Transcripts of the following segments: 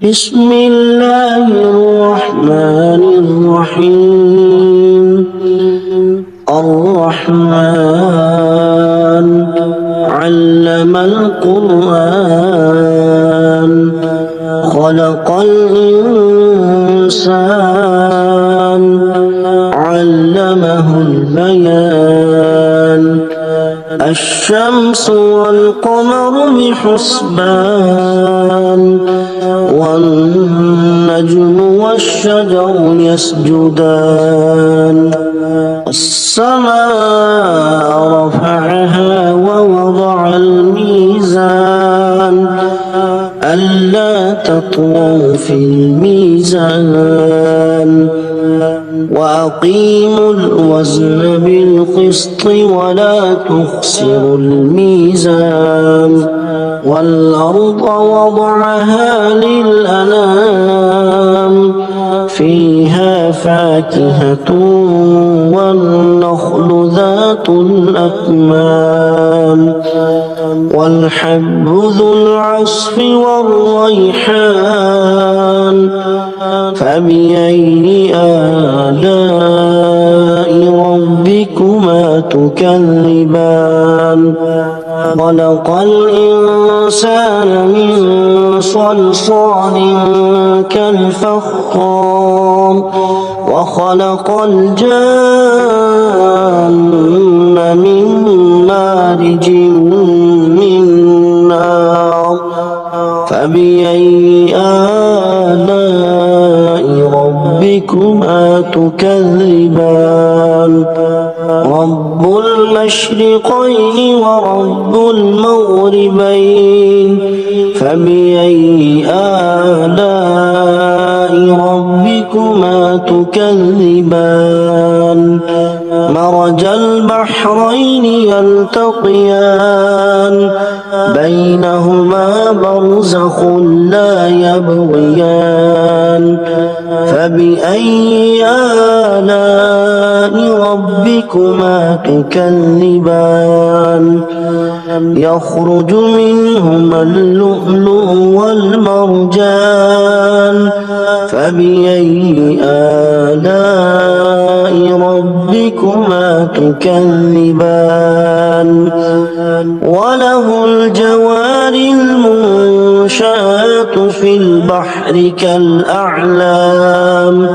بسم الله الرحمن الرحيم. الرحمن علم القرآن خلق الإنسان علمه البيان الشمس والقمر بحسبان والنجم والشجر يسجدان السماء رفعها ووضع الميزان ألا تطغوا في الميزان وأقيموا الوزن بالقسط ولا تخسروا الميزان والأرض وضعها للأنام فيها فاكهة والنخل ذات الأكمام والحب ذو العصف والريحان فبأي آلاء ربكما تكذبان خلق الإنسان من صلصال كالفخار وخلق الجان من مارج من نار فبأي آلاء ربكما تكذبان رب المشرقين ورب المغربين فبأي آلاء ربكما تكذبان مرج البحرين يلتقيان بينهما برزخ لا يبغيان فبأي آلاء ربكما تكذبان يخرج منهما اللؤلؤ والمرجان فبأي آلاء ربكما تكذبان وله الجوار المنشآت في البحر كالأعلام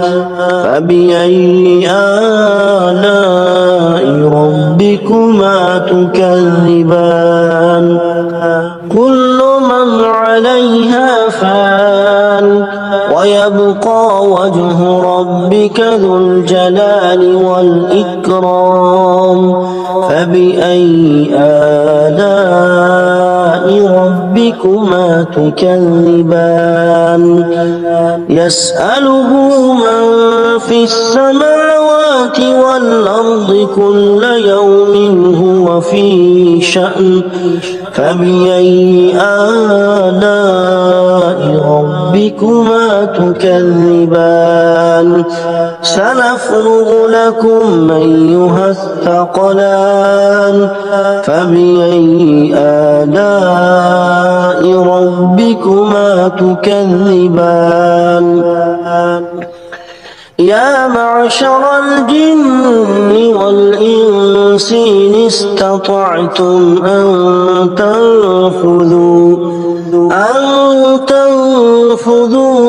فبأي آلاء ربكما تكذبان كل من عليها فان ويبقى وجه ربك ذو الجلال والإكرام فبأي آلاء ربكما تكذبان يسأله من في السماوات والأرض كل يوم هو في شأن فبأي آلاء ربكما تكذبان سنفرغ لكم أيها الثقلان فبأي آلاء ربكما تكذبان يا معشر الجن والإنس إن استطعتم أن تنفذوا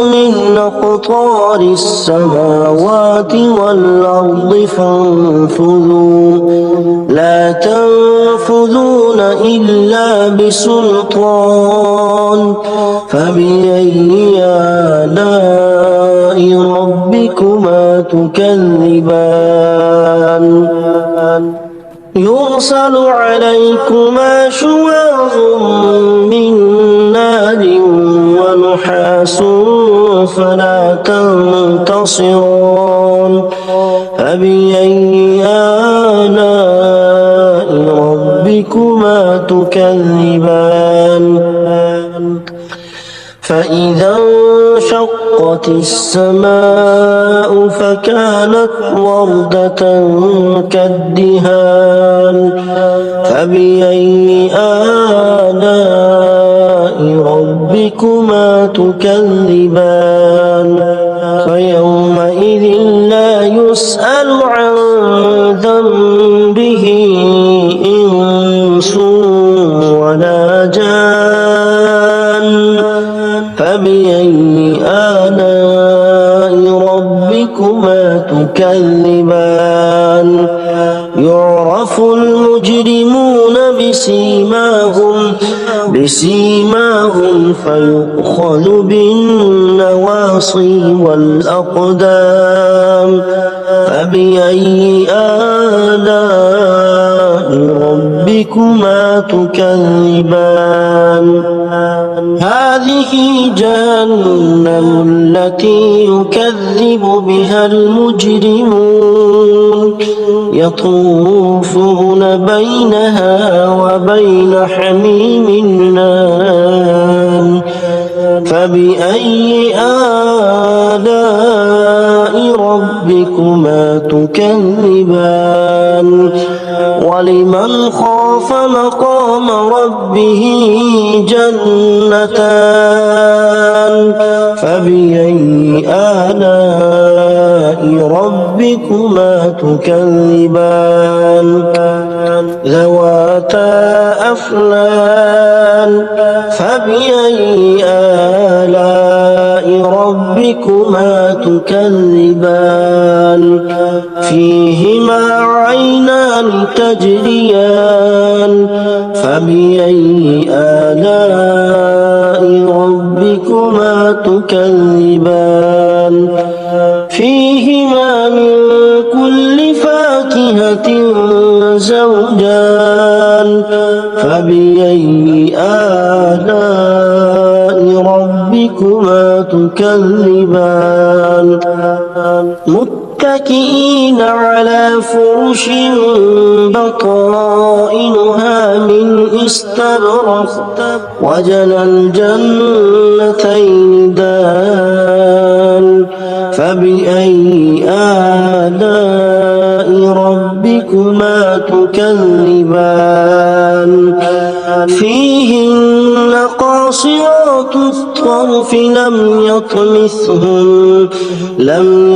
من أقطار السماوات والأرض فانفذوا لا تنفذون إلا بسلطان فبأي آلاء ربكما تكذبان يرسل عليكما شواظ من نار ونحاس فلا تنتصران فبأي آلاء ربكما تكذبان فإذا انشقت السماء فكانت وردة كالدهان فبأي آلاء ربكما تكذبان فيومئذ لا يسأل عن ذنبه إنس ولا جان فبأي آلاء ربكما تكذبان يعرف المجرمون بسيماهم فيؤخذ بالنواصي والأقدام فبأي آلاء ربكما تكذبان هذه جهنم التي يكذب بها المجرمون يطوفون بينها وبين حميم آن فبأي آلاء ربكما تكذبان ولمن خاف مقام ربه جنتان فبأي آلاء ربكما تكذبان ذواتا أفنان فبأي آلاء ربكما تكذبان فيهما عينان تجريان فبأي آلاء ربكما تكذبان فيهما من كل فاكهة زوجان فبأي آلاء ربكما تكذبان متكئين على فرش بطائنها من استبرق وجنى الجنتين دان فبأي آلاء ربكما تكذبان فيهن قاصرات الطرف لم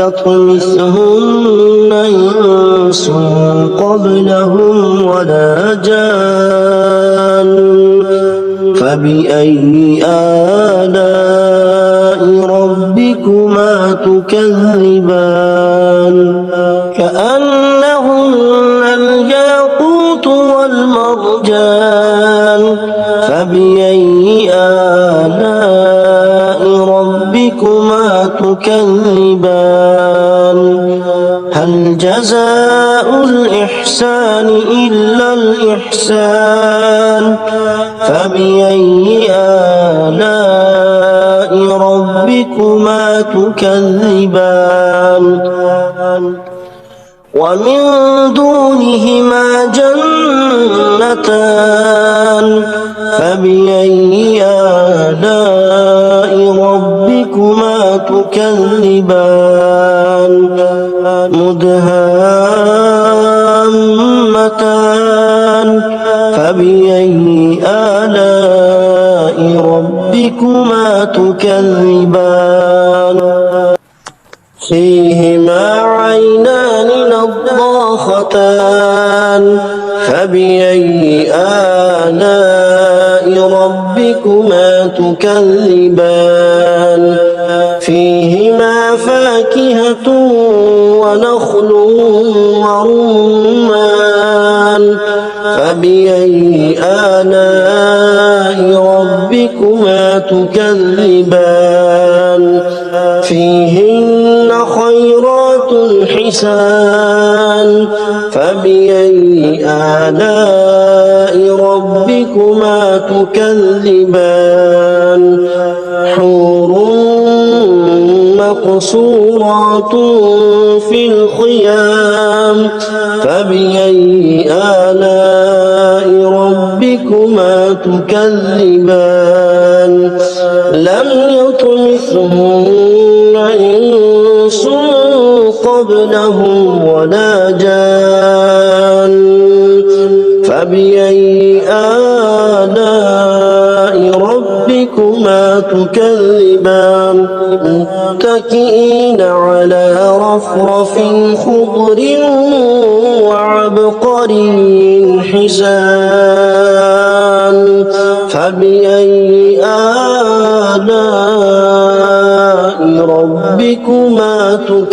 يطمثهن إنس قبلهم ولا جان فبأي آلاء ربكما تكذبان كأنهن الياقوت والمرجان فبأي آلاء ربكما تكذبان هل جزاء الإحسان إلا الإحسان فبأي آلاء ربكما تكذبان ومن دونهما جنتان فبأي آلاء ربكما تكذبان مدهامتان فبأي آلاء ربكما تكذبان فيهما عينان نضاختان فبأي آلاء ربكما تكذبان فيهما فاكهة ونخل ورمان فبأي آلاء ربكما تكذبان فيهن خيرات حسان فبأي آلاء ربكما تكذبان حور مقصورات في الخيام فبأي آلاء ربكما تكذبان لم يطمثهن إنس قبلهم ولا جان فبأي آلاء ربكما تكذبان متكئين على رفرف خضر وعبقري حسان فبأي آلاء ربكما تكذبان